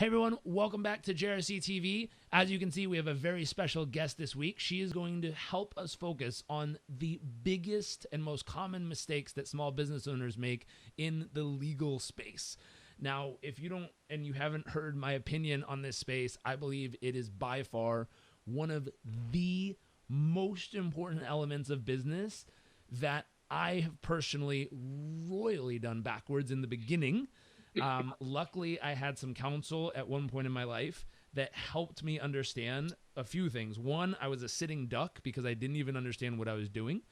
Hey everyone, welcome back to Jairek TV. As you can see, we have a very special guest this week. She is going to help us focus on the biggest and most common mistakes that small business owners make in the legal space. Now, if you don't and you haven't heard my opinion on this space, I believe it is by far one of the most important elements of business that I have personally royally done backwards in the beginning. Luckily, I had some counsel at one point in my life that helped me understand a few things. One, I was a sitting duck because I didn't even understand what I was doing.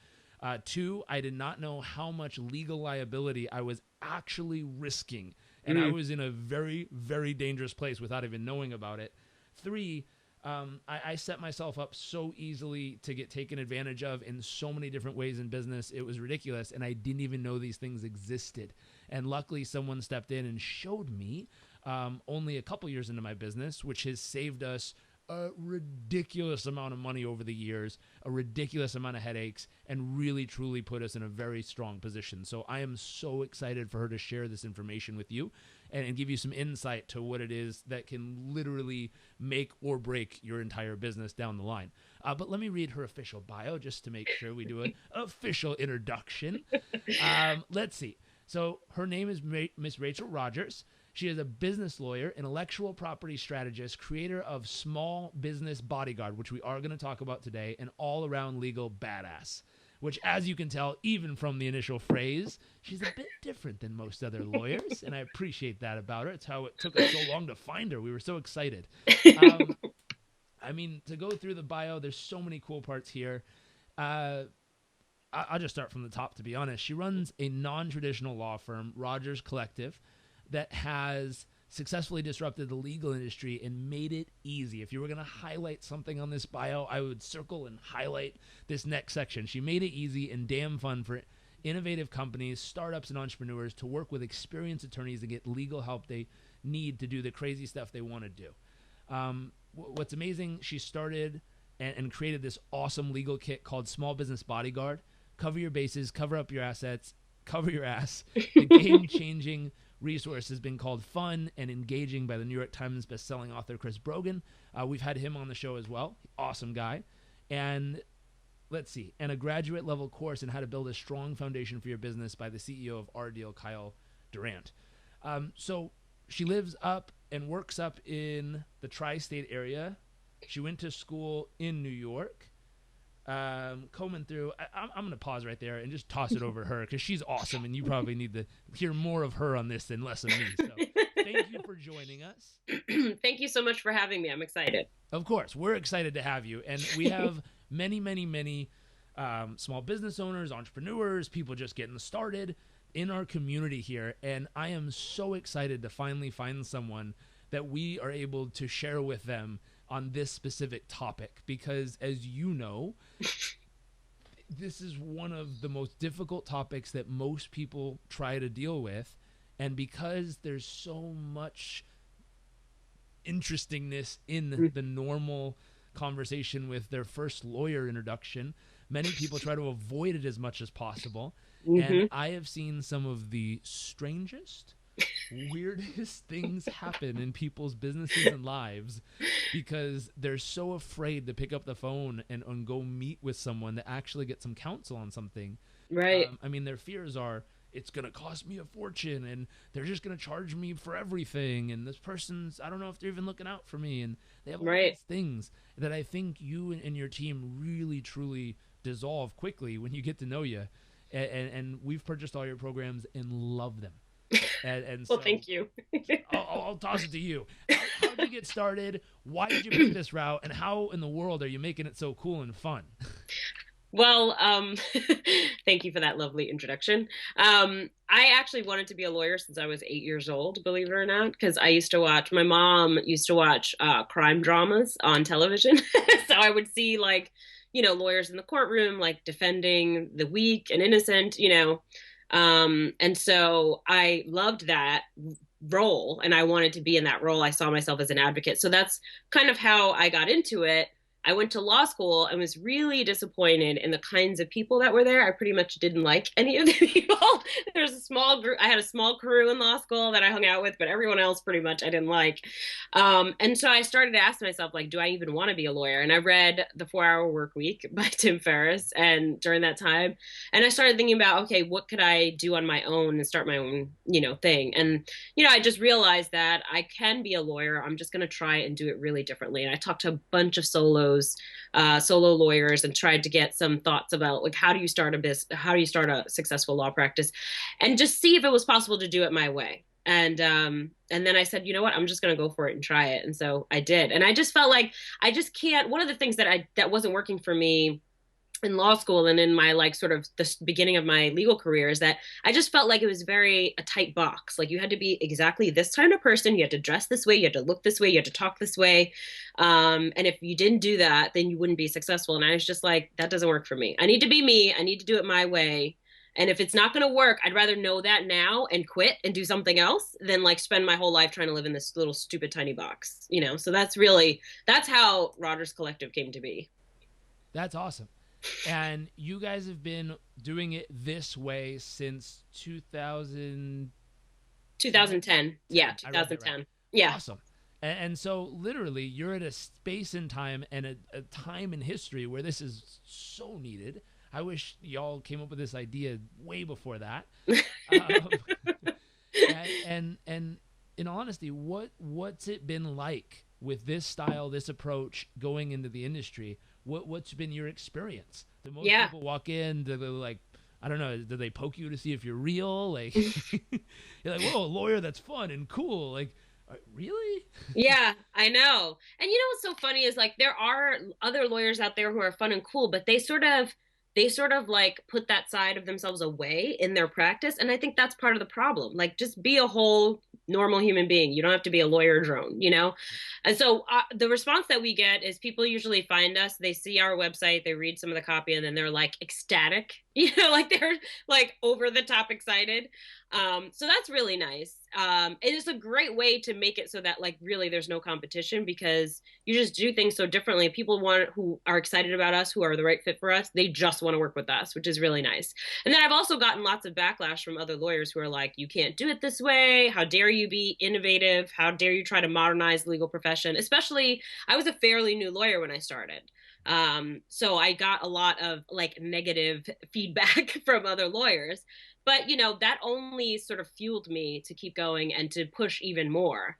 Two, I did not know how much legal liability I was actually risking. And I was in a very, very dangerous place without even knowing about it. Three, I set myself up so easily to get taken advantage of in so many different ways in business. It was ridiculous, and I didn't even know these things existed. And luckily, someone stepped in and showed me only a couple years into my business, which has saved us a ridiculous amount of money over the years, a ridiculous amount of headaches, and really, truly put us in a very strong position. So I am so excited for her to share this information with you and give you some insight to what it is that can literally make or break your entire business down the line. But let me read her official bio just to make sure we do an official introduction. Let's see. So her name is Miss Rachel Rodgers. She is a business lawyer, intellectual property strategist, creator of Small Business Bodyguard, which we are going to talk about today, and all-around legal badass, which, as you can tell, even from the initial phrase, she's a bit different than most other lawyers, and I appreciate that about her. It's how it took us so long to find her. We were so excited. I mean, to go through the bio, there's so many cool parts here. I'll just start from the top, to be honest. She runs a non-traditional law firm, Rodgers Collective, that has successfully disrupted the legal industry and made it easy. If you were going to highlight something on this bio, I would circle and highlight this next section. She made it easy and damn fun for innovative companies, startups, and entrepreneurs to work with experienced attorneys and get legal help they need to do the crazy stuff they want to do. What's amazing, she started and created this awesome legal kit called Small Business Bodyguard. Cover your bases, cover up your assets, cover your ass. The game-changing resource has been called fun and engaging by the New York Times bestselling author Chris Brogan. We've had him on the show as well. Awesome guy. And let's see. And a graduate level course in how to build a strong foundation for your business by the CEO of Our Deal, Kyle Durant. So she lives up and works up in the tri-state area. She went to school in New York. Combing through, I'm going to pause right there and just toss it over to her because she's awesome and you probably need to hear more of her on this than less of me. So thank you for joining us. Thank you so much for having me. I'm excited. Of course, we're excited to have you. And we have many small business owners, entrepreneurs, people just getting started in our community here. And I am so excited to finally find someone that we are able to share with them on this specific topic, because as you know, this is one of the most difficult topics that most people try to deal with. And because there's so much interestingness in the normal conversation with their first lawyer introduction, many people try to avoid it as much as possible. And I have seen some of the strangest, weirdest things happen in people's businesses and lives because they're so afraid to pick up the phone and go meet with someone to actually get some counsel on something. Right. I mean, their fears are, it's going to cost me a fortune and they're just going to charge me for everything. And this person's, I don't know if they're even looking out for me. And they have all these things that I think you and your team really, truly dissolve quickly when you get to know you. And we've purchased all your programs and love them. And Well, so thank you. I'll toss it to you. How did you get started? Why did you pick this route? And how in the world are you making it so cool and fun? Well, thank you for that lovely introduction. I actually wanted to be a lawyer since I was 8 years old, believe it or not, because my mom used to watch crime dramas on television. So I would see lawyers in the courtroom, like defending the weak and innocent, and so I loved that role and I wanted to be in that role. I saw myself as an advocate. So that's kind of how I got into it. I went to law school and was really disappointed in the kinds of people that were there. I pretty much didn't like any of the people. There's a small group. I had a small crew in law school that I hung out with, but everyone else pretty much I didn't like. And so I started to ask myself, like, do I even want to be a lawyer? And I read The 4 Hour Work Week by Tim Ferriss, and during that time, and I started thinking about, okay, what could I do on my own and start my own, thing. And I just realized that I can be a lawyer. I'm just going to try and do it really differently. And I talked to a bunch of solo lawyers, and tried to get some thoughts about, like, how do you start a successful law practice, and just see if it was possible to do it my way. And then I said, you know what, I'm just going to go for it and try it. And so I did. And I just felt like I just can't. One of the things that wasn't working for me in law school and in my, like, sort of the beginning of my legal career, is that I just felt like it was very a tight box. Like, you had to be exactly this kind of person. You had to dress this way. You had to look this way. You had to talk this way. And if you didn't do that, then you wouldn't be successful. And I was just like, that doesn't work for me. I need to be me. I need to do it my way. And if it's not going to work, I'd rather know that now and quit and do something else than, like, spend my whole life trying to live in this little stupid tiny box, So that's how Rodgers Collective came to be. That's awesome. And you guys have been doing it this way since 2010. Yeah, 2010. Right. Yeah. Awesome. And so literally you're at a space in time and a time in history where this is so needed. I wish y'all came up with this idea way before that. And in honesty, what's it been like with this style, this approach going into the industry? What's been your experience? Do most people walk in, do they, like, I don't know, do they poke you to see if you're real? Like, you're like, whoa, a lawyer, that's fun and cool. Like, really? Yeah, I know. And what's so funny is, like, there are other lawyers out there who are fun and cool, but they sort of like put that side of themselves away in their practice. And I think that's part of the problem. Like, just be a whole normal human being. You don't have to be a lawyer drone, And so the response that we get is people usually find us, they see our website, they read some of the copy, and then they're like ecstatic, like they're like over the top excited. So that's really nice. It is a great way to make it so that, like, really there's no competition, because you just do things so differently. People who are excited about us, who are the right fit for us, they just want to work with us, which is really nice. And then I've also gotten lots of backlash from other lawyers who are like, you can't do it this way. How dare you be innovative? How dare you try to modernize the legal profession? Especially, I was a fairly new lawyer when I started. So I got a lot of, like, negative feedback from other lawyers. But, that only sort of fueled me to keep going and to push even more.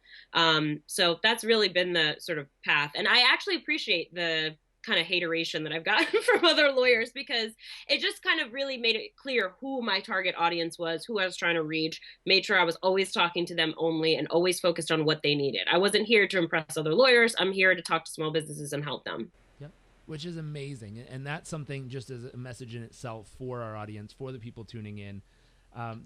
So that's really been the sort of path. And I actually appreciate the kind of hateration that I've gotten from other lawyers, because it just kind of really made it clear who my target audience was, who I was trying to reach, made sure I was always talking to them only and always focused on what they needed. I wasn't here to impress other lawyers. I'm here to talk to small businesses and help them. Yep. Which is amazing. And that's something just as a message in itself for our audience, for the people tuning in.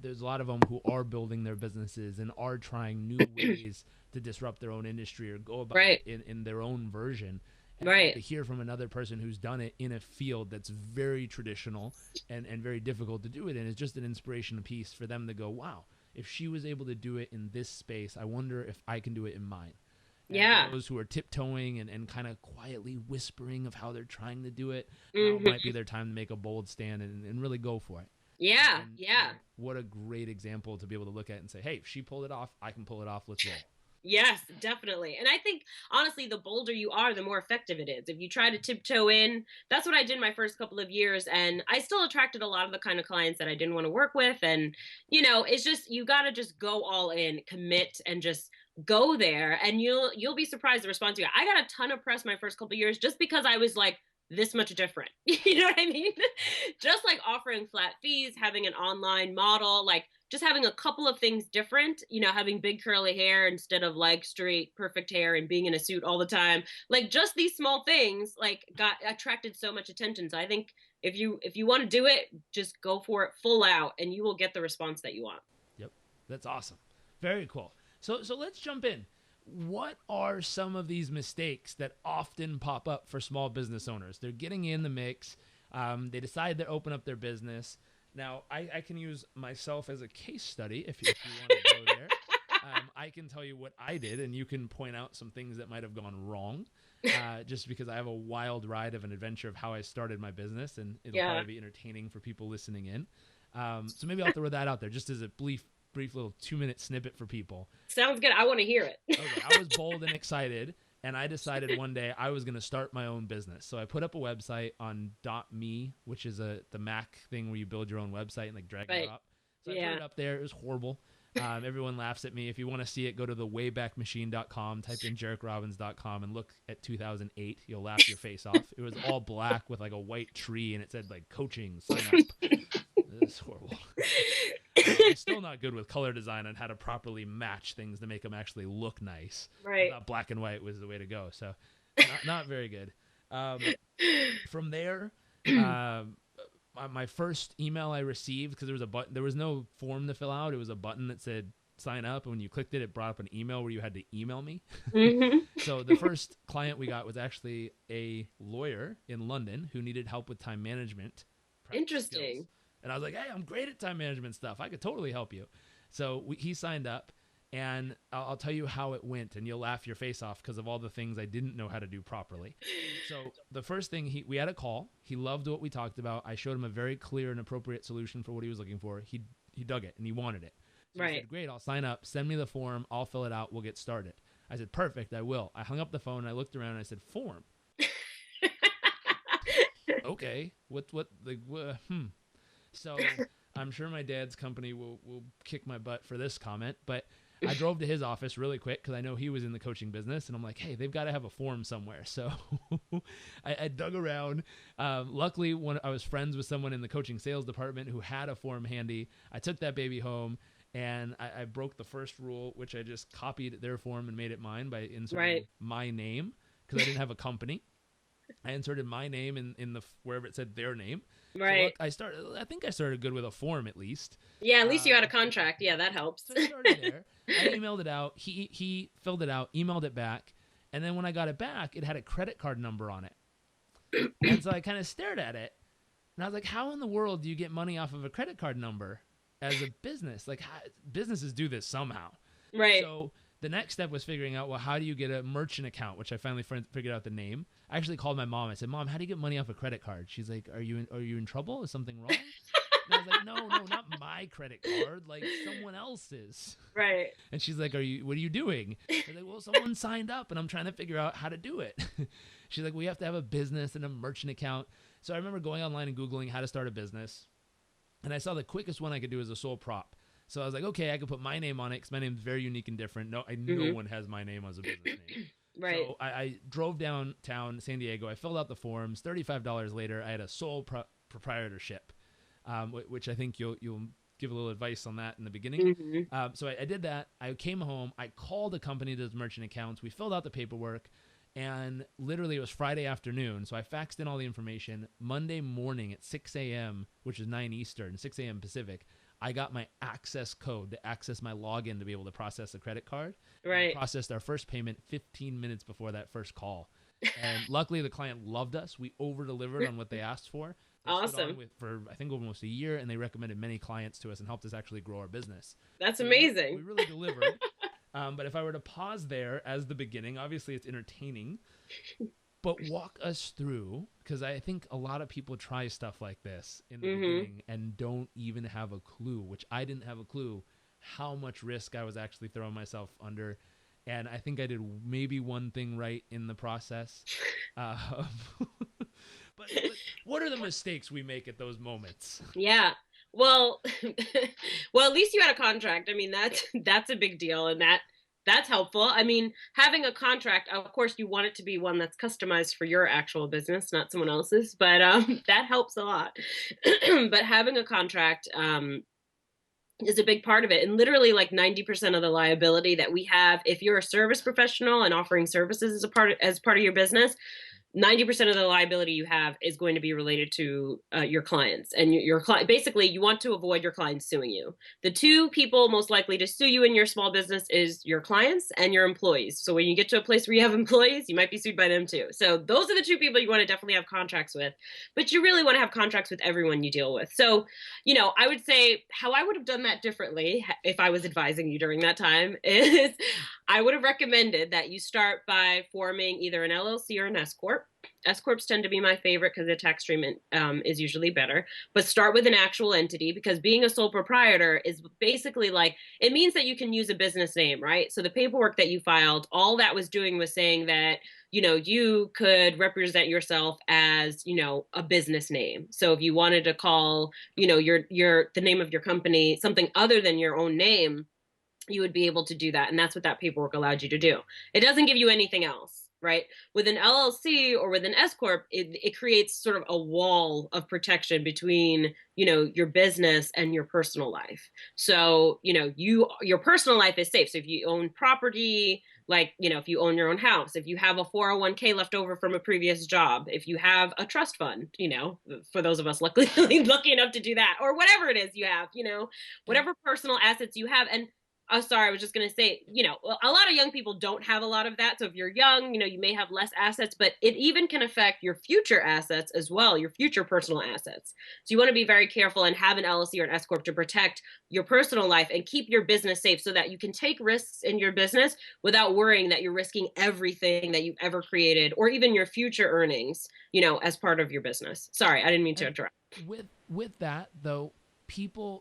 There's a lot of them who are building their businesses and are trying new ways to disrupt their own industry or go about it in their own version. And to hear from another person who's done it in a field that's very traditional and very difficult to do it in is just an inspirational piece for them to go, wow, if she was able to do it in this space, I wonder if I can do it in mine. And those who are tiptoeing and kind of quietly whispering of how they're trying to do it, now might be their time to make a bold stand and really go for it. Yeah, and, what a great example to be able to look at and say, hey, if she pulled it off, I can pull it off. Let's roll. Yes, definitely. And I think, honestly, the bolder you are, the more effective it is. If you try to tiptoe in, that's what I did my first couple of years. And I still attracted a lot of the kind of clients that I didn't want to work with. And, it's just, you got to just go all in, commit, and just go there. And you'll be surprised the response you got. I got a ton of press my first couple of years just because I was like, this much different. You know what I mean? Just like offering flat fees, having an online model, like just having a couple of things different, having big curly hair instead of like straight, perfect hair, and being in a suit all the time. Like, just these small things like got attracted so much attention. So I think if you want to do it, just go for it full out and you will get the response that you want. Yep. That's awesome. Very cool. So let's jump in. What are some of these mistakes that often pop up for small business owners? They're getting in the mix. They decide to open up their business. Now, I can use myself as a case study if you want to go there. I can tell you what I did, and you can point out some things that might have gone wrong, just because I have a wild ride of an adventure of how I started my business, and it'll probably be entertaining for people listening in. So maybe I'll throw that out there just as a brief little 2-minute snippet for people. Sounds good. I want to hear it. Okay, I was bold and excited, and I decided one day I was going to start my own business. So I put up a website on .me, which is the Mac thing where you build your own website and like drag it up. So I put it up there. It was horrible. Everyone laughs at me. If you want to see it, go to the waybackmachine.com, type in JarekRobbins.com, and look at 2008. You'll laugh your face off. It was all black with like a white tree, and it said like coaching, sign up. It's horrible. I'm still not good with color design on how to properly match things to make them actually look nice. Right. Black and white was the way to go. So not very good. From there, my first email I received, because there was a button, there was no form to fill out. It was a button that said sign up. And when you clicked it, it brought up an email where you had to email me. So the first client we got was actually a lawyer in London who needed help with time management. Interesting. Skills. And I was like, hey, I'm great at time management stuff. I could totally help you. So he signed up, and I'll tell you how it went, and you'll laugh your face off because of all the things I didn't know how to do properly. So the first thing, we had a call. He loved what we talked about. I showed him a very clear and appropriate solution for what he was looking for. He dug it, and he wanted it. So I said, great, I'll sign up. Send me the form. I'll fill it out. We'll get started. I said, perfect, I will. I hung up the phone, and I looked around, and I said, form. Okay. So I'm sure my dad's company will kick my butt for this comment, but I drove to his office really quick because I know he was in the coaching business, and I'm like, hey, they've got to have a form somewhere. So I dug around. Luckily, when I was friends with someone in the coaching sales department who had a form handy, I took that baby home, and I broke the first rule, which I just copied their form and made it mine by inserting my name, because I didn't have a company. I inserted my name in the wherever it said their name. Right. So look, I think I started good with a form at least. Yeah, at least you had a contract. Yeah, that helps. So I started there. I emailed it out. He filled it out, emailed it back, and then when I got it back, it had a credit card number on it. And so I kind of stared at it, and I was like, "How in the world do you get money off of a credit card number as a business? Like, businesses do this somehow." Right. So the next step was figuring out, well, how do you get a merchant account, which I finally figured out the name. I actually called my mom. I said, Mom, how do you get money off a credit card? She's like, are you in trouble? Is something wrong? And I was like, no, not my credit card, like someone else's. Right. And she's like, what are you doing? I was like, well, someone signed up and I'm trying to figure out how to do it. She's like, we have to have a business and a merchant account. So I remember going online and Googling how to start a business. And I saw the quickest one I could do as a sole prop. So I was like, okay, I could put my name on it because my name's very unique and different. No one has my name as a business name. Right. So I drove downtown San Diego. I filled out the forms. $35 later, I had a sole proprietorship, which I think you'll give a little advice on that in the beginning. So I did that. I came home. I called a company that does merchant accounts. We filled out the paperwork, and literally it was Friday afternoon. So I faxed in all the information. Monday morning at 6 a.m., which is 9 Eastern, 6 a.m. Pacific, I got my access code to access my login to be able to process a credit card. Right. We processed our first payment 15 minutes before that first call. And luckily, the client loved us. We over-delivered on what they asked for. They awesome. For, I think, almost a year, and they recommended many clients to us and helped us actually grow our business. That's amazing. We really delivered. But if I were to pause there as the beginning, obviously it's entertaining. But walk us through, because I think a lot of people try stuff like this in the beginning and don't even have a clue, which I didn't have a clue how much risk I was actually throwing myself under. And I think I did maybe one thing right in the process. But what are the mistakes we make at those moments? Yeah. Well, at least you had a contract. I mean, that's a big deal, and that's helpful. I mean, having a contract, of course, you want it to be one that's customized for your actual business, not someone else's, but that helps a lot. But having a contract is a big part of it. And literally like 90% of the liability that we have, if you're a service professional and offering services as part of your business, 90% of the liability you have is going to be related to your clients, and your client. Basically, you want to avoid your clients suing you. The two people most likely to sue you in your small business is your clients and your employees. So when you get to a place where you have employees, you might be sued by them too. So those are the two people you want to definitely have contracts with, but you really want to have contracts with everyone you deal with. So, I would say how I would have done that differently if I was advising you during that time is I would have recommended that you start by forming either an LLC or an S-Corp. S-Corps tend to be my favorite because the tax treatment is usually better. But start with an actual entity, because being a sole proprietor is basically like, it means that you can use a business name, right? So the paperwork that you filed, all that was doing was saying that, you could represent yourself as, a business name. So if you wanted to call, the name of your company something other than your own name, you would be able to do that. And that's what that paperwork allowed you to do. It doesn't give you anything else, right? With an LLC or with an S-Corp, it creates sort of a wall of protection between, your business and your personal life. So, your personal life is safe. So if you own property, like, if you own your own house, if you have a 401k left over from a previous job, if you have a trust fund, for those of us lucky enough to do that, or whatever it is you have, whatever personal assets you have. And sorry, I was just going to say, a lot of young people don't have a lot of that. So if you're young, you may have less assets, but it even can affect your future assets as well, your future personal assets. So you want to be very careful and have an LLC or an S-Corp to protect your personal life and keep your business safe so that you can take risks in your business without worrying that you're risking everything that you've ever created or even your future earnings, as part of your business. Sorry, I didn't mean to interrupt. With that, though,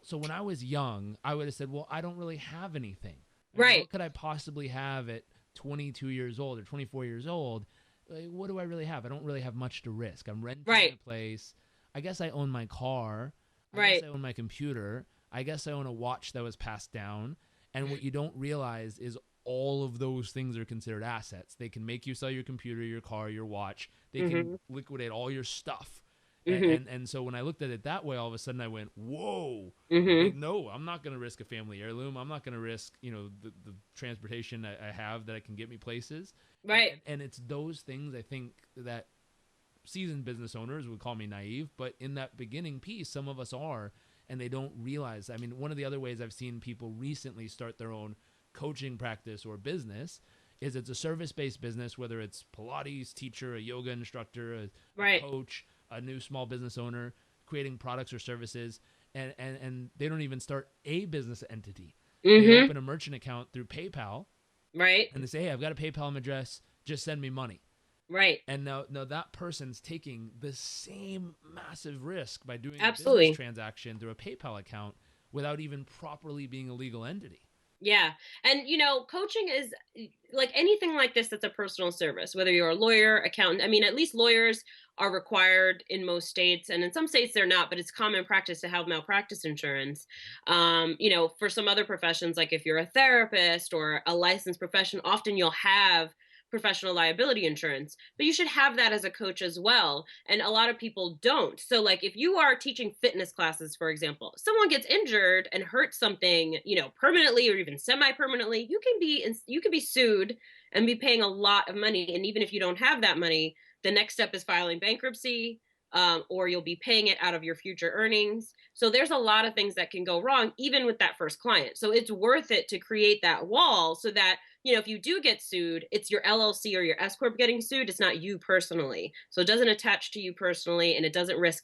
so when I was young, I would have said, well, I don't really have anything. Right. What could I possibly have at 22 years old or 24 years old? What do I really have? I don't really have much to risk. I'm renting a place. I guess I own my car. I guess I own my computer. I guess I own a watch that was passed down. And what you don't realize is all of those things are considered assets. They can make you sell your computer, your car, your watch. They can liquidate all your stuff. And so when I looked at it that way, all of a sudden I went, whoa, like, no, I'm not going to risk a family heirloom. I'm not going to risk, the transportation I have that can get me places. Right. And it's those things, I think, that seasoned business owners would call me naive, but in that beginning piece, some of us are, and they don't realize. I mean, one of the other ways I've seen people recently start their own coaching practice or business is it's a service-based business, whether it's Pilates teacher, a yoga instructor, a coach, a new small business owner, creating products or services, and they don't even start a business entity. They open a merchant account through PayPal, right? And they say, hey, I've got a PayPal address, just send me money. Right. And now that person's taking the same massive risk by doing a business transaction through a PayPal account without even properly being a legal entity. Yeah. And, coaching is like anything like this that's a personal service, whether you're a lawyer, accountant. I mean, at least lawyers are required in most states, and in some states they're not, but it's common practice to have malpractice insurance. For some other professions, like if you're a therapist or a licensed profession, often you'll have professional liability insurance, but you should have that as a coach as well. And a lot of people don't. So like if you are teaching fitness classes, for example, someone gets injured and hurts something, permanently or even semi-permanently, you can be sued and be paying a lot of money. And even if you don't have that money, the next step is filing bankruptcy, or you'll be paying it out of your future earnings. So there's a lot of things that can go wrong, even with that first client. So it's worth it to create that wall so that, if you do get sued, it's your LLC or your S-Corp getting sued. It's not you personally. So it doesn't attach to you personally, and it doesn't risk,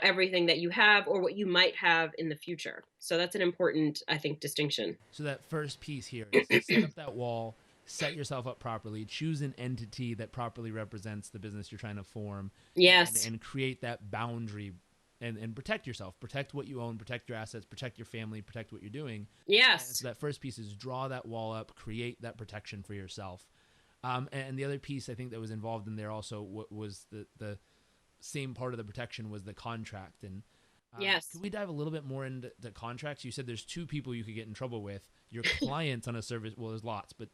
everything that you have or what you might have in the future. So that's an important, I think, distinction. So that first piece here is set up that wall, set yourself up properly, choose an entity that properly represents the business you're trying to form. Yes. And create that boundary and protect yourself, protect what you own, protect your assets, protect your family, protect what you're doing. Yes. And so that first piece is draw that wall up, create that protection for yourself. And the other piece I think that was involved in there also was the same part of the protection was the contract. And yes. Can we dive a little bit more into the contracts? You said there's two people you could get in trouble with. Your clients on a service, well, there's lots, but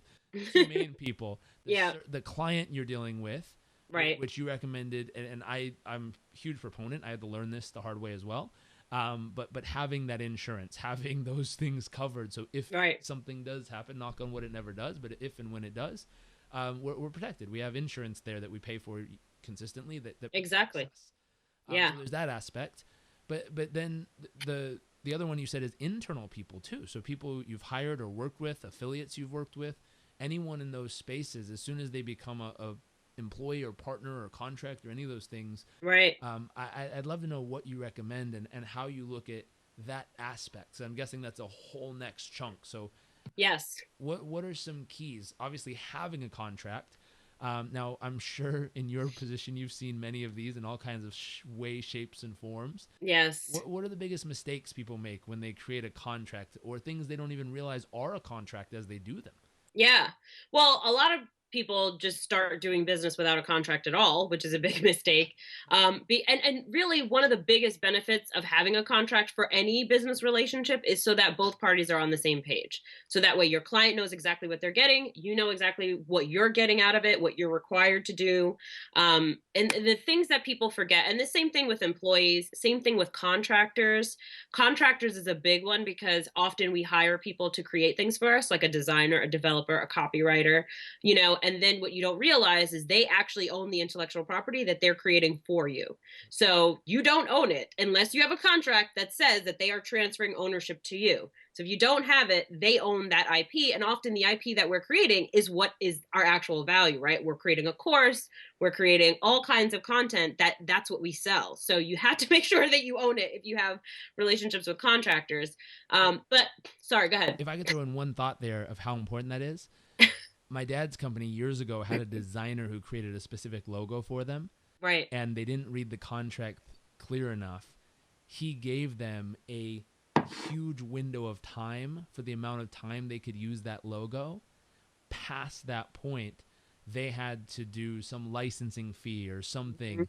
two main people. The client you're dealing with, right, which you recommended, and I'm a huge proponent. I had to learn this the hard way as well. But having that insurance, having those things covered, so if something does happen, knock on wood, it never does, but if and when it does, we're protected. We have insurance there that we pay for consistently that Exactly. protects us. Yeah. So there's that aspect. But then the other one you said is internal people too. So people you've hired or worked with, affiliates you've worked with, anyone in those spaces, as soon as they become a employee or partner or contract or any of those things, Right. I'd love to know what you recommend and how you look at that aspect. So I'm guessing that's a whole next chunk. So Yes. what are some keys? Obviously, having a contract. Now, I'm sure in your position, you've seen many of these in all kinds of ways, shapes, and forms. Yes. What are the biggest mistakes people make when they create a contract, or things they don't even realize are a contract as they do them? Yeah. Well, a lot of people just start doing business without a contract at all, which is a big mistake. And really, one of the biggest benefits of having a contract for any business relationship is so that both parties are on the same page. So that way, your client knows exactly what they're getting. You know exactly what you're getting out of it, what you're required to do. And the things that people forget, and the same thing with employees, same thing with contractors. Contractors is a big one because often we hire people to create things for us, like a designer, a developer, a copywriter, and then what you don't realize is they actually own the intellectual property that they're creating for you. So you don't own it unless you have a contract that says that they are transferring ownership to you. So if you don't have it, they own that IP. And often the IP that we're creating is what is our actual value, right? We're creating a course, we're creating all kinds of content that's what we sell. So you have to make sure that you own it if you have relationships with contractors. But sorry, go ahead. If I could throw in one thought there of how important that is. My dad's company years ago had a designer who created a specific logo for them. Right. And they didn't read the contract clear enough. He gave them a huge window of time for the amount of time they could use that logo. Past that point, they had to do some licensing fee or something. Mm-hmm.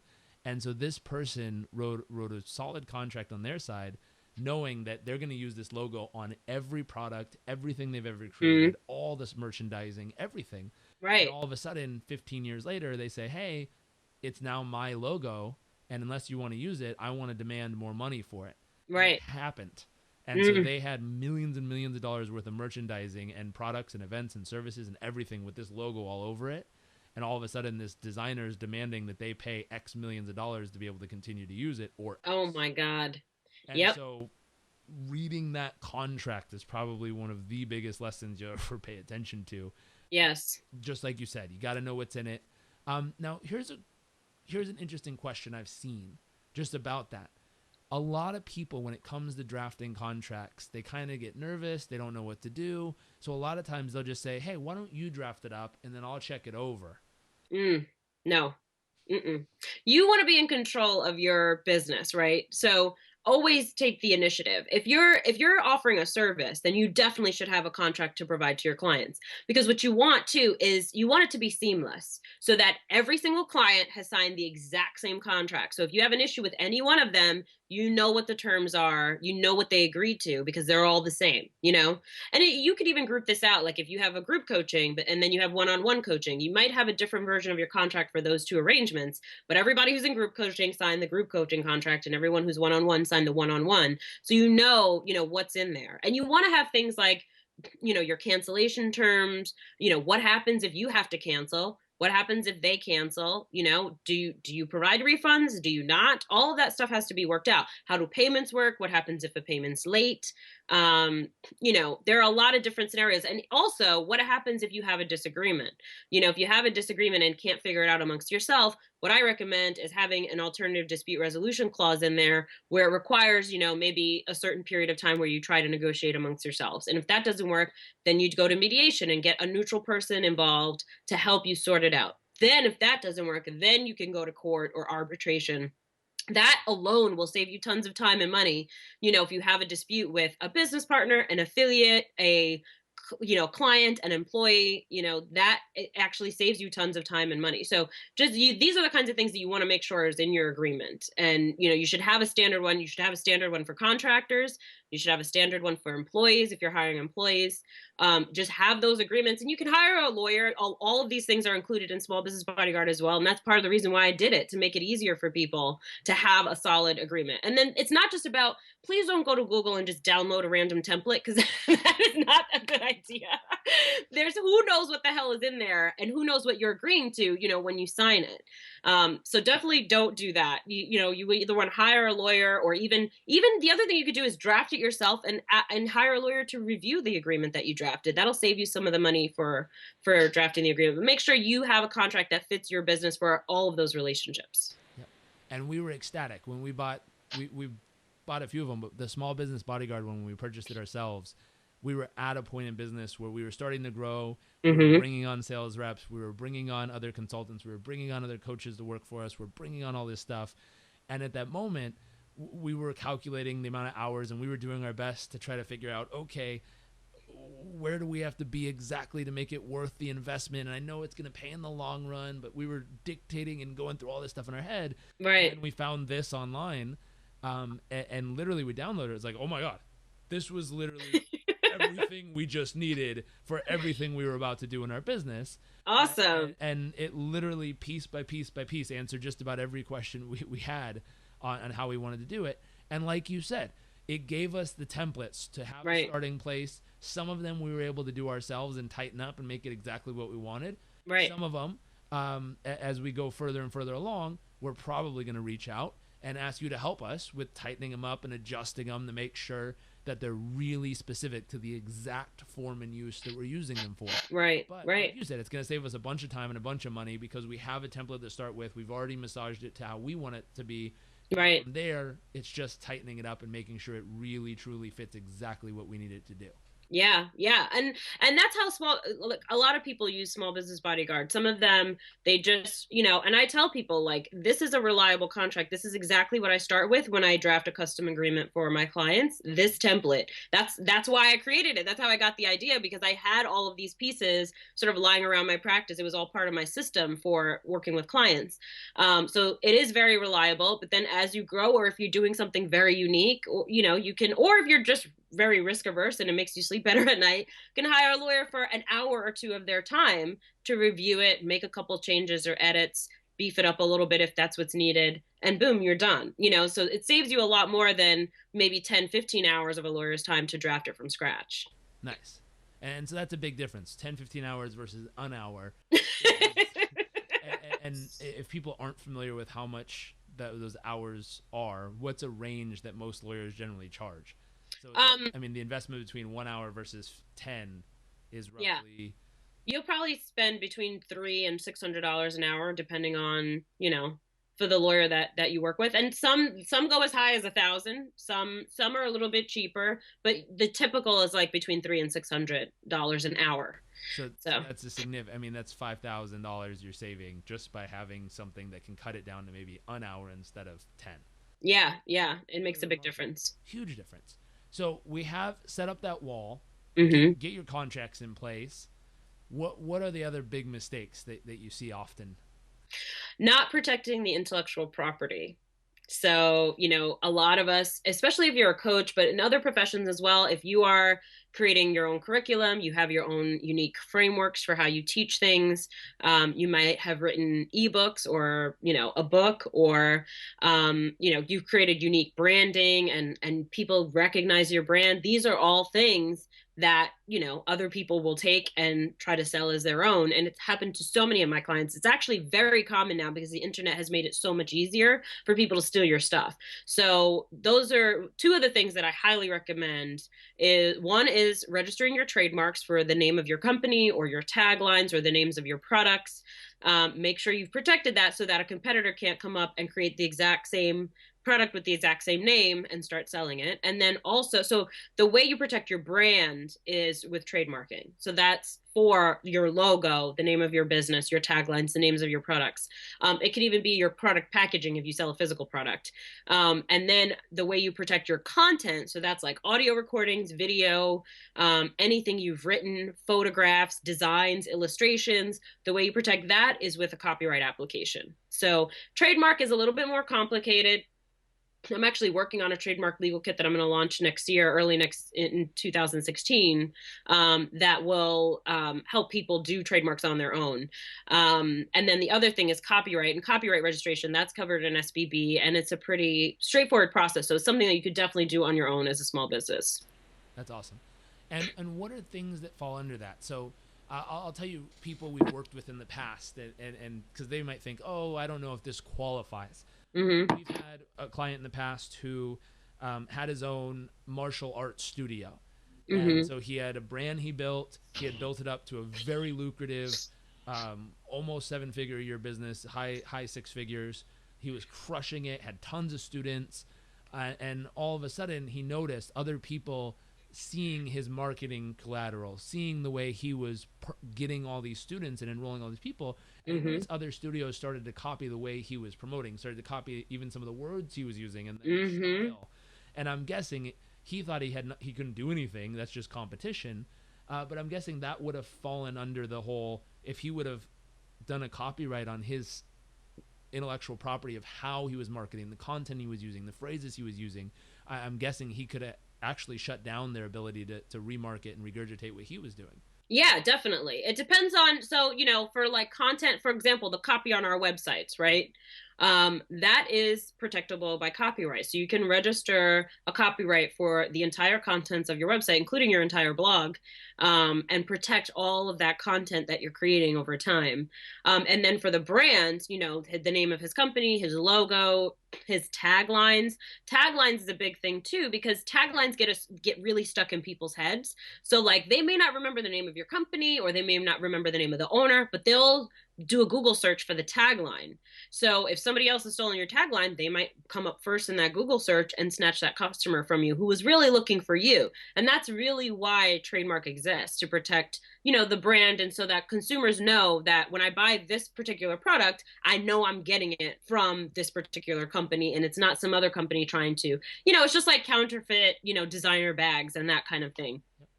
And so this person wrote a solid contract on their side, knowing that they're going to use this logo on every product, everything they've ever created, all this merchandising, everything. Right. And all of a sudden, 15 years later, they say, hey, it's now my logo, and unless you want to use it, I want to demand more money for it. Right. It happened. And so they had millions and millions of dollars worth of merchandising and products and events and services and everything with this logo all over it. And all of a sudden, this designer is demanding that they pay X millions of dollars to be able to continue to use it. Or oh my God. And so reading that contract is probably one of the biggest lessons you'll ever pay attention to. Yes. Just like you said, you got to know what's in it. Now, here's an interesting question I've seen just about that. A lot of people, when it comes to drafting contracts, they kind of get nervous. They don't know what to do. So a lot of times they'll just say, hey, why don't you draft it up and then I'll check it over. No. Mm-mm. You want to be in control of your business, right? So always take the initiative. If you're offering a service, then you definitely should have a contract to provide to your clients, because what you want to is you want it to be seamless so that every single client has signed the exact same contract. So if you have an issue with any one of them, you know what the terms are, you know what they agreed to, because they're all the same, and you could even group this out. Like if you have a group coaching, and then you have one-on-one coaching, you might have a different version of your contract for those two arrangements, but everybody who's in group coaching signed the group coaching contract, and everyone who's one-on-one signed the one-on-one. So you know what's in there. And you want to have things like, your cancellation terms, what happens if you have to cancel? What happens if they cancel? Do you provide refunds? Do you not? All of that stuff has to be worked out. How do payments work? What happens if a payment's late? There are a lot of different scenarios. And also, what happens if you have a disagreement? If you have a disagreement and can't figure it out amongst yourself, what I recommend is having an alternative dispute resolution clause in there where it requires, maybe a certain period of time where you try to negotiate amongst yourselves. And if that doesn't work, then you'd go to mediation and get a neutral person involved to help you sort it out. Then if that doesn't work, then you can go to court or arbitration. That alone will save you tons of time and money. If you have a dispute with a business partner, an affiliate, a client, an employee, that it actually saves you tons of time and money. So these are the kinds of things that you want to make sure is in your agreement. And, you should have a standard one. You should have a standard one for contractors, You should have a standard one for employees if you're hiring employees. Just have those agreements, and you can hire a lawyer. All of these things are included in Small Business Bodyguard as well. And that's part of the reason why I did it, to make it easier for people to have a solid agreement. And then it's not just about, please don't go to Google and just download a random template, because that is not a good idea. There's who knows what the hell is in there, and who knows what you're agreeing to, when you sign it. So definitely don't do that. You either want to hire a lawyer, or even the other thing you could do is draft it yourself and hire a lawyer to review the agreement that you drafted. That'll save you some of the money for drafting the agreement. But make sure you have a contract that fits your business for all of those relationships. Yep. And we were ecstatic when we bought a few of them, but the Small Business Bodyguard, when we purchased it ourselves, we were at a point in business where we were starting to grow. We were bringing on sales reps. We were bringing on other consultants. We were bringing on other coaches to work for us. We're bringing on all this stuff. And at that moment, we were calculating the amount of hours, and we were doing our best to try to figure out, okay, where do we have to be exactly to make it worth the investment? And I know it's going to pay in the long run, but we were dictating and going through all this stuff in our head. Right. And we found this online, and literally we downloaded it. It's like, oh my God, this was literally everything we just needed for everything we were about to do in our business. Awesome. And it literally piece by piece by piece answered just about every question we had on how we wanted to do it. And like you said, it gave us the templates to have a starting place. Some of them we were able to do ourselves and tighten up and make it exactly what we wanted. Right. Some of them, as we go further and further along, we're probably going to reach out and ask you to help us with tightening them up and adjusting them to make sure that they're really specific to the exact form and use that we're using them for. Right. But right. like you said, it's going to save us a bunch of time and a bunch of money because we have a template to start with. We've already massaged it to how we want it to be. Right. From there, it's just tightening it up and making sure it really, truly fits exactly what we need it to do. Yeah. And that's how a lot of people use Small Business Bodyguard. Some of them, they just, and I tell people, like, this is a reliable contract. This is exactly what I start with when I draft a custom agreement for my clients. This template, that's why I created it. That's how I got the idea, because I had all of these pieces sort of lying around my practice. It was all part of my system for working with clients. So it is very reliable, but then as you grow, or if you're doing something very unique, or, you can, or if you're just very risk averse and it makes you sleep better at night, can hire a lawyer for an hour or two of their time to review it, make a couple changes or edits, beef it up a little bit if that's what's needed, and boom, you're done. So it saves you a lot more than maybe 10, 15 hours of a lawyer's time to draft it from scratch. Nice. And so that's a big difference, 10, 15 hours versus an hour. and if people aren't familiar with how much those hours are, what's a range that most lawyers generally charge? So, the investment between 1 hour versus 10 is roughly. Yeah. You'll probably spend between $300 and $600 an hour, depending on, for the lawyer that you work with. And some go as high as $1,000. Some are a little bit cheaper, but the typical is like between $300 and $600 an hour. So that's a significant. That's $5,000 you're saving just by having something that can cut it down to maybe an hour instead of 10. Yeah, it makes a big difference. Huge difference. So we have set up that wall, get your contracts in place. What are the other big mistakes that you see often? Not protecting the intellectual property. So, a lot of us, especially if you're a coach, but in other professions as well, if you are creating your own curriculum, you have your own unique frameworks for how you teach things. You might have written ebooks or, a book, or, you've created unique branding and people recognize your brand. These are all things that, other people will take and try to sell as their own. And it's happened to so many of my clients. It's actually very common now because the internet has made it so much easier for people to steal your stuff. So those are two of the things that I highly recommend. One is registering your trademarks for the name of your company or your taglines or the names of your products. Make sure you've protected that so that a competitor can't come up and create the exact same product with the exact same name and start selling it. And then also, so the way you protect your brand is with trademarking. So that's for your logo, the name of your business, your taglines, the names of your products. It could even be your product packaging if you sell a physical product. And then the way you protect your content, so that's like audio recordings, video, anything you've written, photographs, designs, illustrations. The way you protect that is with a copyright application. So trademark is a little bit more complicated. I'm actually working on a trademark legal kit that I'm going to launch next year, early next in 2016, that will help people do trademarks on their own. And then the other thing is copyright and copyright registration. That's covered in SBB, and it's a pretty straightforward process. So it's something that you could definitely do on your own as a small business. That's awesome. And what are things that fall under that? So I'll tell you people we've worked with in the past, and because they might think, oh, I don't know if this qualifies. Mm-hmm. We've had a client in the past who had his own martial arts studio. Mm-hmm. And so he had a brand he built. He had built it up to a very lucrative, almost 7-figure a year business, high 6 figures. He was crushing it, had tons of students. And all of a sudden he noticed other people seeing his marketing collateral, seeing the way he was getting all these students and enrolling all these people. And Mm-hmm. other studios started to copy the way he was promoting, started to copy even some of the words he was using and the Mm-hmm. style. And I'm guessing he thought he couldn't do anything. That's just competition. But I'm guessing that would have fallen under the whole, if he would have done a copyright on his intellectual property of how he was marketing, the content he was using, the phrases he was using, I'm guessing he could have actually shut down their ability to remarket and regurgitate what he was doing. Yeah, definitely. It depends on, so, for like content, for example, the copy on our websites, right? That is protectable by copyright. So you can register a copyright for the entire contents of your website, including your entire blog, and protect all of that content that you're creating over time. And then for the brand, the name of his company, his logo, his taglines. Taglines is a big thing too, because taglines get really stuck in people's heads. So like they may not remember the name of your company, or they may not remember the name of the owner, but they'll do a Google search for the tagline. So if somebody else has stolen your tagline, they might come up first in that Google search and snatch that customer from you who was really looking for you. And that's really why trademark exists, to protect, the brand. And so that consumers know that when I buy this particular product, I know I'm getting it from this particular company, and it's not some other company trying to, it's just like counterfeit, designer bags and that kind of thing. Yep.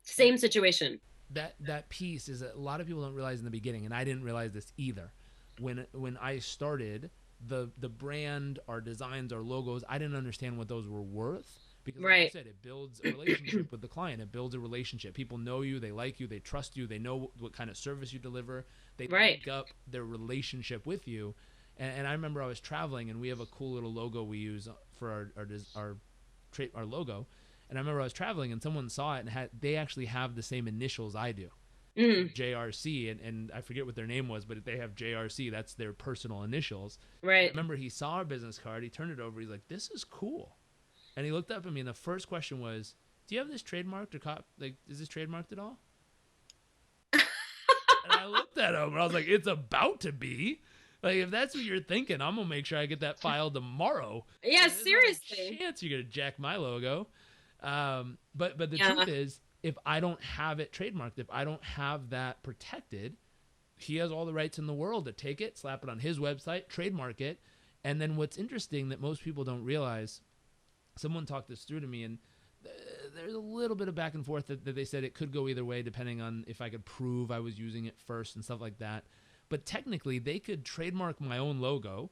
Same situation. That piece is a lot of people don't realize in the beginning, and I didn't realize this either. When I started, the brand, our designs, our logos, I didn't understand what those were worth, because like I said, it builds a relationship with the client. It builds a relationship. People know you, they like you, they trust you, they know what kind of service you deliver. They link up their relationship with you. And I remember I was traveling, and we have a cool little logo we use for our logo. And I remember I was traveling, and someone saw it, and they actually have the same initials I do, JRC, and I forget what their name was, but they have JRC. That's their personal initials. Right. I remember he saw our business card. He turned it over. He's like, "This is cool," and he looked up at me, and the first question was, "Do you have this trademarked or is this trademarked at all?" And I looked at him, and I was like, "It's about to be." Like, if that's what you're thinking, I'm gonna make sure I get that filed tomorrow. Yeah, seriously. There's not a chance you're gonna jack my logo. But the truth is, if I don't have it trademarked, if I don't have that protected, he has all the rights in the world to take it, slap it on his website, trademark it. And then what's interesting that most people don't realize, someone talked this through to me, and there's a little bit of back and forth that they said it could go either way depending on if I could prove I was using it first and stuff like that. But technically, they could trademark my own logo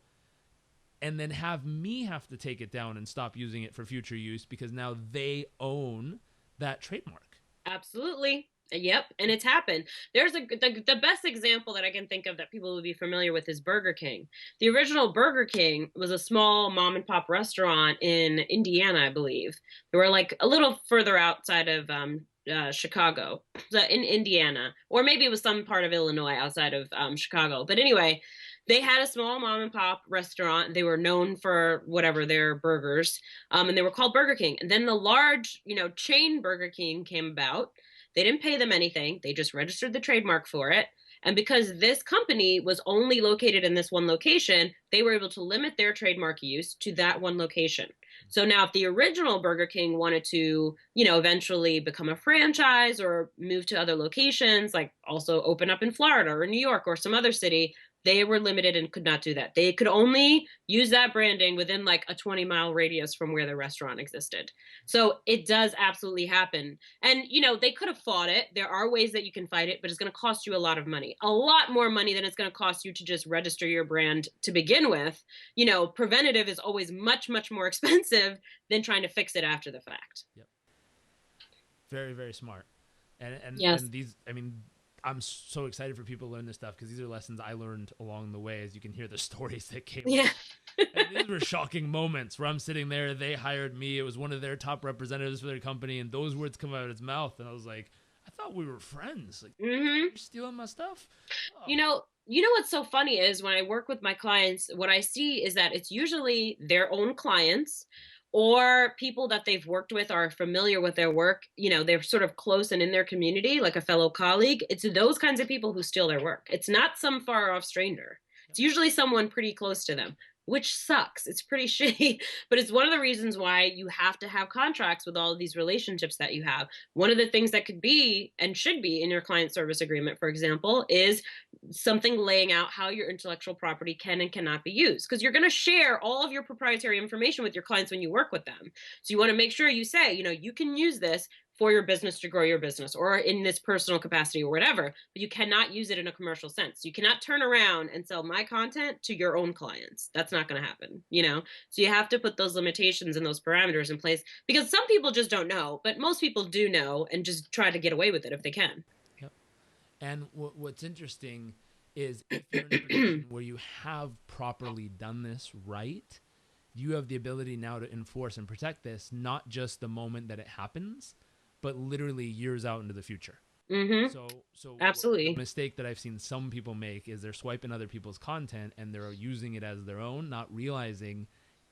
and then have me have to take it down and stop using it for future use, because now they own that trademark. Absolutely. Yep. And it's happened. There's the best example that I can think of that people would be familiar with is Burger King. The original Burger King was a small mom and pop restaurant in Indiana, I believe. They were like a little further outside of Chicago, so in Indiana, or maybe it was some part of Illinois outside of Chicago. But anyway, they had a small mom and pop restaurant. They were known for whatever, their burgers, and they were called Burger King. And then the large, chain Burger King came about. They didn't pay them anything. They just registered the trademark for it. And because this company was only located in this one location, they were able to limit their trademark use to that one location. So now if the original Burger King wanted to, eventually become a franchise or move to other locations, like also open up in Florida or New York or some other city, they were limited and could not do that. They could only use that branding within like a 20-mile radius from where the restaurant existed. So it does absolutely happen. And, they could have fought it. There are ways that you can fight it, but it's going to cost you a lot of money, a lot more money than it's going to cost you to just register your brand to begin with. Preventative is always much, much more expensive than trying to fix it after the fact. Yep. Very, very smart. And yes. And these, I'm so excited for people to learn this stuff because these are lessons I learned along the way, as you can hear the stories that came. Yeah. And these were shocking moments where I'm sitting there, they hired me, it was one of their top representatives for their company, and those words come out of his mouth, and I was like, I thought we were friends. Like, you're stealing my stuff? Oh. You know what's so funny is when I work with my clients, what I see is that it's usually their own clients or people that they've worked with are familiar with their work. They're sort of close and in their community, like a fellow colleague. It's those kinds of people who steal their work. It's not some far off stranger. It's usually someone pretty close to them, which sucks. It's pretty shitty, but it's one of the reasons why you have to have contracts with all of these relationships that you have. One of the things that could be and should be in your client service agreement, for example, is something laying out how your intellectual property can and cannot be used, because you're going to share all of your proprietary information with your clients when you work with them. So you want to make sure you say, you can use this for your business to grow your business or in this personal capacity or whatever, but you cannot use it in a commercial sense. You cannot turn around and sell my content to your own clients. That's not going to happen, So you have to put those limitations and those parameters in place, because some people just don't know, but most people do know and just try to get away with it if they can. Yep. And what's interesting is if you're in a position where you have properly done this right, you have the ability now to enforce and protect this, not just the moment that it happens, but literally years out into the future. Mm-hmm. So absolutely. The mistake that I've seen some people make is they're swiping other people's content and they're using it as their own, not realizing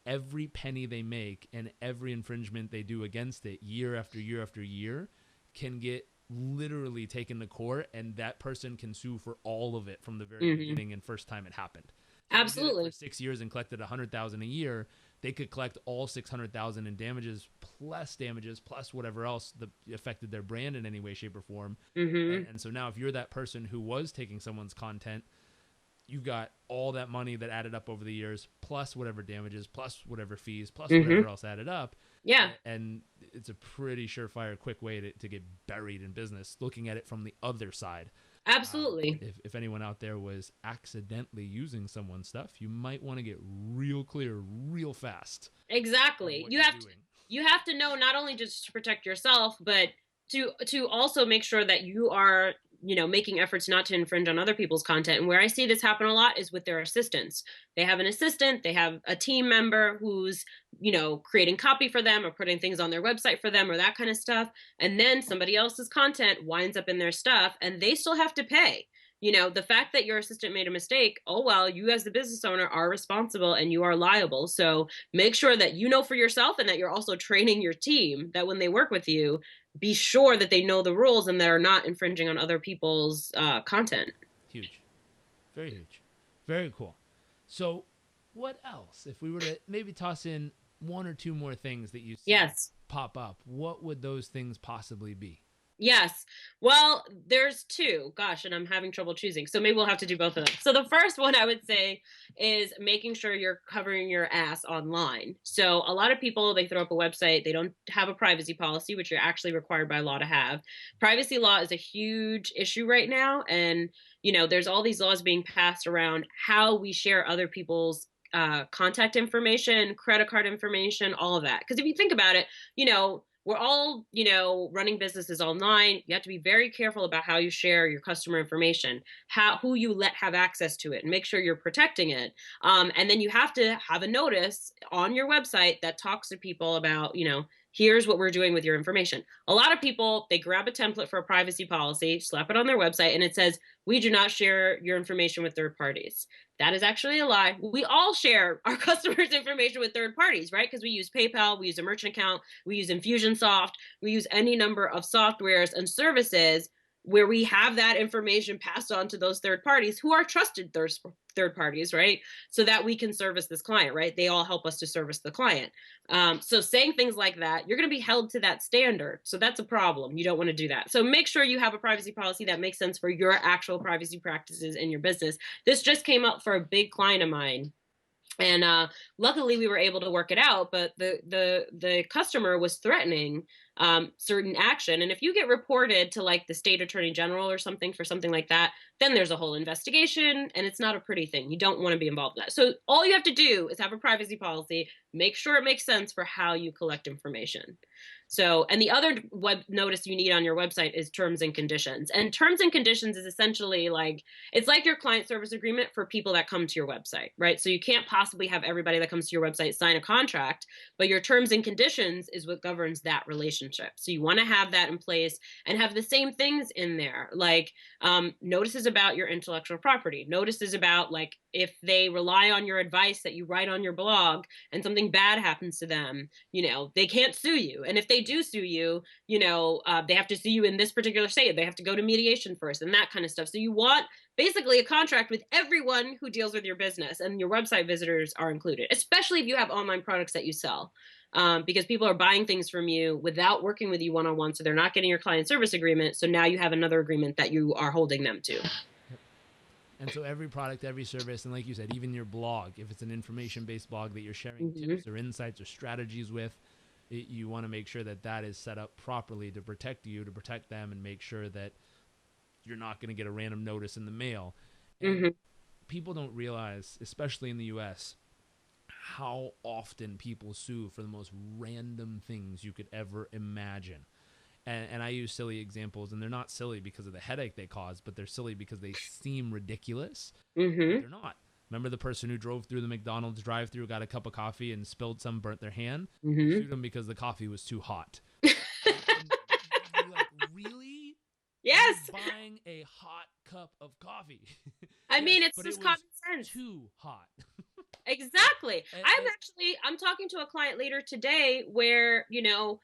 every penny they make and every infringement they do against it year after year after year can get literally taken to court, and that person can sue for all of it from the very beginning and first time it happened. So absolutely. For 6 years and collected $100,000 a year, they could collect all $600,000 in damages plus whatever else that affected their brand in any way, shape, or form. And so now if you're that person who was taking someone's content, you've got all that money that added up over the years, plus whatever damages, plus whatever fees, plus whatever else added up. Yeah. And it's a pretty surefire, quick way to get buried in business, looking at it from the other side. Absolutely. If anyone out there was accidentally using someone's stuff, you might want to get real clear real fast. Exactly. You have to know not only just to protect yourself, but to also make sure that you are making efforts not to infringe on other people's content. And where I see this happen a lot is with their assistants. They have an assistant, they have a team member who's, creating copy for them or putting things on their website for them or that kind of stuff. And then somebody else's content winds up in their stuff and they still have to pay. The fact that your assistant made a mistake, oh, well, you as the business owner are responsible and you are liable. So make sure that you know for yourself and that you're also training your team that when they work with you, be sure that they know the rules and that are not infringing on other people's content. Huge. Very huge. Very cool. So what else? If we were to maybe toss in one or two more things that you see pop up, what would those things possibly be? Yes. Well, there's two. Gosh, and I'm having trouble choosing. So maybe we'll have to do both of them. So the first one I would say is making sure you're covering your ass online. So a lot of people, they throw up a website, they don't have a privacy policy, which you're actually required by law to have. Privacy law is a huge issue right now. And, there's all these laws being passed around how we share other people's contact information, credit card information, all of that. Because if you think about it, we're all, running businesses online. You have to be very careful about how you share your customer information, who you let have access to it, and make sure you're protecting it. And then you have to have a notice on your website that talks to people about, here's what we're doing with your information. A lot of people, they grab a template for a privacy policy, slap it on their website, and it says, we do not share your information with third parties. That is actually a lie. We all share our customers' information with third parties, right? Because we use PayPal, we use a merchant account, we use Infusionsoft, we use any number of softwares and services where we have that information passed on to those third parties who are trusted third parties, right? So that we can service this client, right? They all help us to service the client. So saying things like that, you're going to be held to that standard. So that's a problem. You don't want to do that. So make sure you have a privacy policy that makes sense for your actual privacy practices in your business. This just came up for a big client of mine. And luckily we were able to work it out, but the customer was threatening certain action. And if you get reported to like the state attorney general or something for something like that, then there's a whole investigation, and it's not a pretty thing. You don't want to be involved in that. So all you have to do is have a privacy policy, make sure it makes sense for how you collect information. So, and the other web notice you need on your website is terms and conditions. And terms and conditions is essentially like, it's like your client service agreement for people that come to your website, right? So you can't possibly have everybody that comes to your website sign a contract, but your terms and conditions is what governs that relationship. So you want to have that in place and have the same things in there, like notices about your intellectual property, notices about like if they rely on your advice that you write on your blog and something bad happens to them, you know, they can't sue you. And if they do sue you, you know, they have to sue you in this particular state. They have to go to mediation first and that kind of stuff. So you want basically a contract with everyone who deals with your business, and your website visitors are included, especially if you have online products that you sell. Because people are buying things from you without working with you one-on-one, so they're not getting your client service agreement. So now you have another agreement that you are holding them to. And so every product, every service, and like you said, even your blog, if it's an information-based blog that you're sharing tips or insights or strategies with, you want to make sure that that is set up properly to protect you, to protect them, and make sure that you're not going to get a random notice in the mail. And people don't realize, especially in the U.S., how often people sue for the most random things you could ever imagine. And I use silly examples, and they're not silly because of the headache they cause, but they're silly because they seem ridiculous. But they're not. Remember the person who drove through the McDonald's drive-thru, got a cup of coffee, and spilled some, burnt their hand? Sued them because the coffee was too hot. And you're like, really? Yes. You're buying a hot cup of coffee. I mean, it's just common sense. Too hot. Exactly. I'm talking to a client later today where, you know,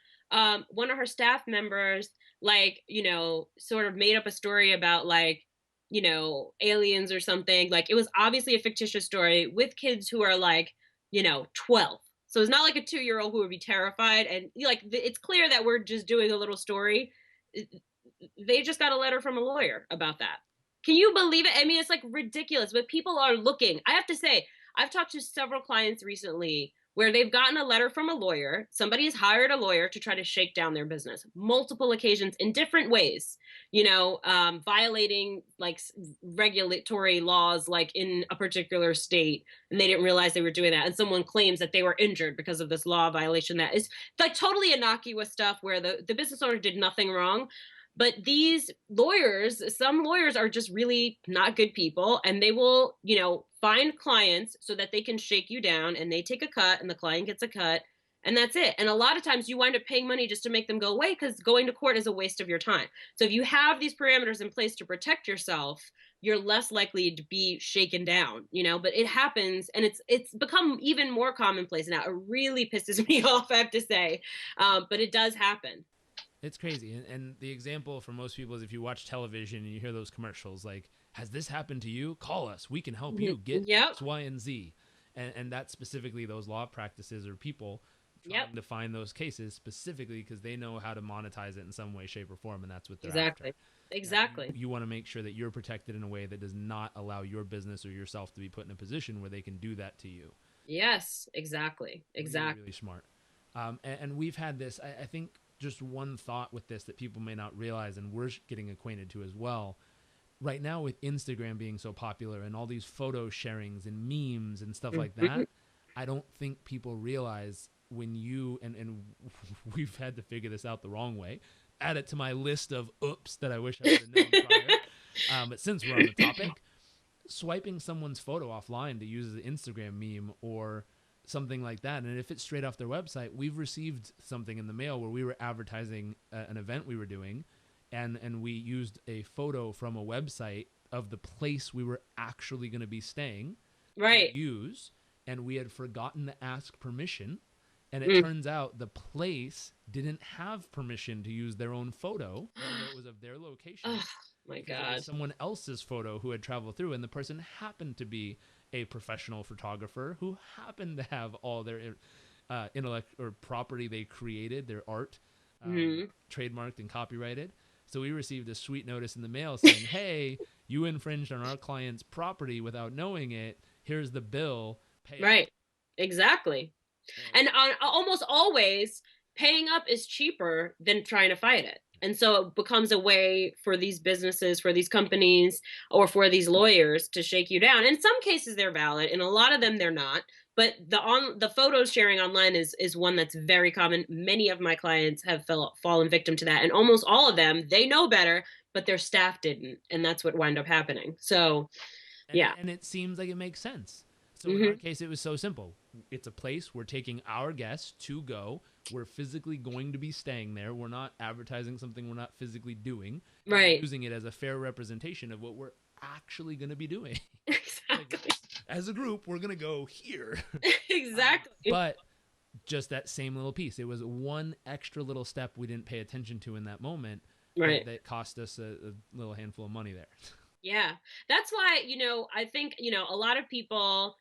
one of her staff members, like, you know, sort of made up a story about like, you know, aliens or something. Like, it was obviously a fictitious story with kids who are like, you know, 12. So it's not like a 2-year-old who would be terrified. And like, it's clear that we're just doing a little story. They just got a letter from a lawyer about that. Can you believe it? I mean, it's like ridiculous, but people are looking. I have to say, I've talked to several clients recently where they've gotten a letter from a lawyer. Somebody has hired a lawyer to try to shake down their business, multiple occasions in different ways, you know, violating like regulatory laws, like in a particular state, and they didn't realize they were doing that. And someone claims that they were injured because of this law violation that is like totally innocuous stuff where the business owner did nothing wrong. But these lawyers, some lawyers are just really not good people, and they will, you know, find clients so that they can shake you down, and they take a cut and the client gets a cut, and that's it. And a lot of times you wind up paying money just to make them go away because going to court is a waste of your time. So if you have these parameters in place to protect yourself, you're less likely to be shaken down, you know, but it happens, and it's become even more commonplace now. It really pisses me off, I have to say, but it does happen. It's crazy. And the example for most people is if you watch television and you hear those commercials like, has this happened to you? Call us. We can help you get X, Y, and Z. And that's specifically those law practices or people trying to find those cases specifically because they know how to monetize it in some way, shape, or form, and that's what they're after. Exactly. You want to make sure that you're protected in a way that does not allow your business or yourself to be put in a position where they can do that to you. Yes, exactly. Really, really smart. And we've had this, I think, just one thought with this that people may not realize, and we're getting acquainted to as well. Right now with Instagram being so popular and all these photo sharings and memes and stuff like that, I don't think people realize when you, and we've had to figure this out the wrong way, add it to my list of oops that I wish I would have known prior. But since we're on the topic, swiping someone's photo offline to use as an Instagram meme or something like that, and if it's straight off their website, we've received something in the mail where we were advertising an event we were doing, and we used a photo from a website of the place we were actually going to be staying to use, and we had forgotten to ask permission, And it turns out the place didn't have permission to use their own photo, even though it was of their location. Oh my Because God. it was someone else's photo who had traveled through, and the person happened to be a professional photographer who happened to have all their intellect or property they created, their art, trademarked and copyrighted. So we received a sweet notice in the mail saying, hey, you infringed on our client's property without knowing it. Here's the bill. Pay Right. up. Exactly. And almost always paying up is cheaper than trying to fight it. And so it becomes a way for these businesses, for these companies, or for these lawyers to shake you down. In some cases, they're valid. In a lot of them, they're not. But the photos sharing online is one that's very common. Many of my clients have fallen victim to that. And almost all of them, they know better, but their staff didn't. And that's what wound up happening. So, yeah. And it seems like it makes sense. So in our case, it was so simple. It's a place we're taking our guests to go. We're physically going to be staying there. We're not advertising something we're not physically doing. Right. We're using it as a fair representation of what we're actually going to be doing. Exactly. Like, as a group, we're going to go here. Exactly. But just that same little piece. It was one extra little step we didn't pay attention to in that moment. Right. That cost us a little handful of money there. Yeah. That's why, I think, a lot of people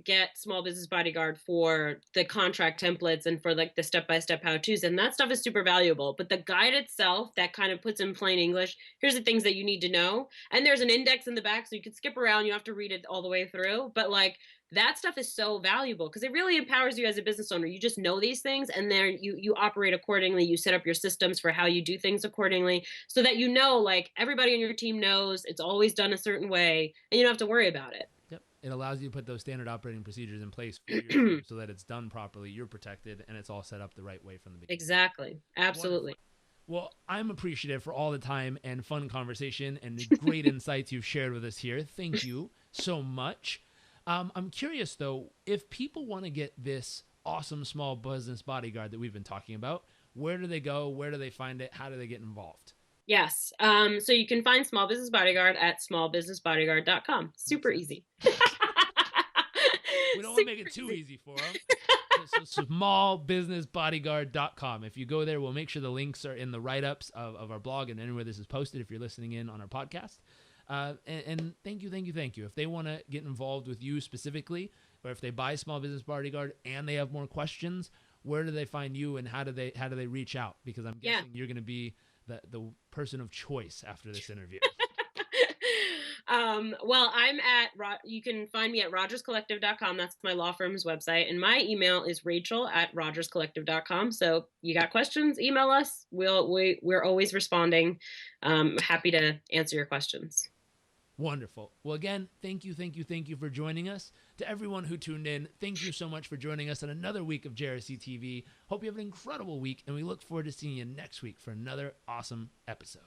get Small Business Bodyguard for the contract templates and for like the step-by-step how-tos, and that stuff is super valuable. But the guide itself that kind of puts in plain English, here's the things that you need to know, and there's an index in the back so you can skip around, you have to read it all the way through, but like that stuff is so valuable because it really empowers you as a business owner. You just know these things, and there you operate accordingly. You set up your systems for how you do things accordingly, so that like everybody on your team knows it's always done a certain way, and you don't have to worry about it. Yep. It allows you to put those standard operating procedures in place for your team so that it's done properly, you're protected, and it's all set up the right way from the beginning. Exactly. Absolutely. Wonderful. Well, I'm appreciative for all the time and fun conversation and the great insights you've shared with us here. Thank you so much. I'm curious, though, if people want to get this awesome small business bodyguard that we've been talking about, where do they go? Where do they find it? How do they get involved? Yes. So you can find Small Business Bodyguard at smallbusinessbodyguard.com. Super easy. We don't want to make it too easy for them. So smallbusinessbodyguard.com. If you go there, we'll make sure the links are in the write-ups of our blog and anywhere this is posted if you're listening in on our podcast. And thank you. If they want to get involved with you specifically, or if they buy Small Business Bodyguard and they have more questions, where do they find you and how do they reach out? Because I'm guessing you're going to be the person of choice after this interview. Well, you can find me at RodgersCollective.com. That's my law firm's website. And my email is Rachel@RodgersCollective.com. So you got questions, email us. We're always responding. Happy to answer your questions. Wonderful. Well, again, thank you for joining us. To everyone who tuned in, thank you so much for joining us on another week of Jairek TV. Hope you have an incredible week, and we look forward to seeing you next week for another awesome episode.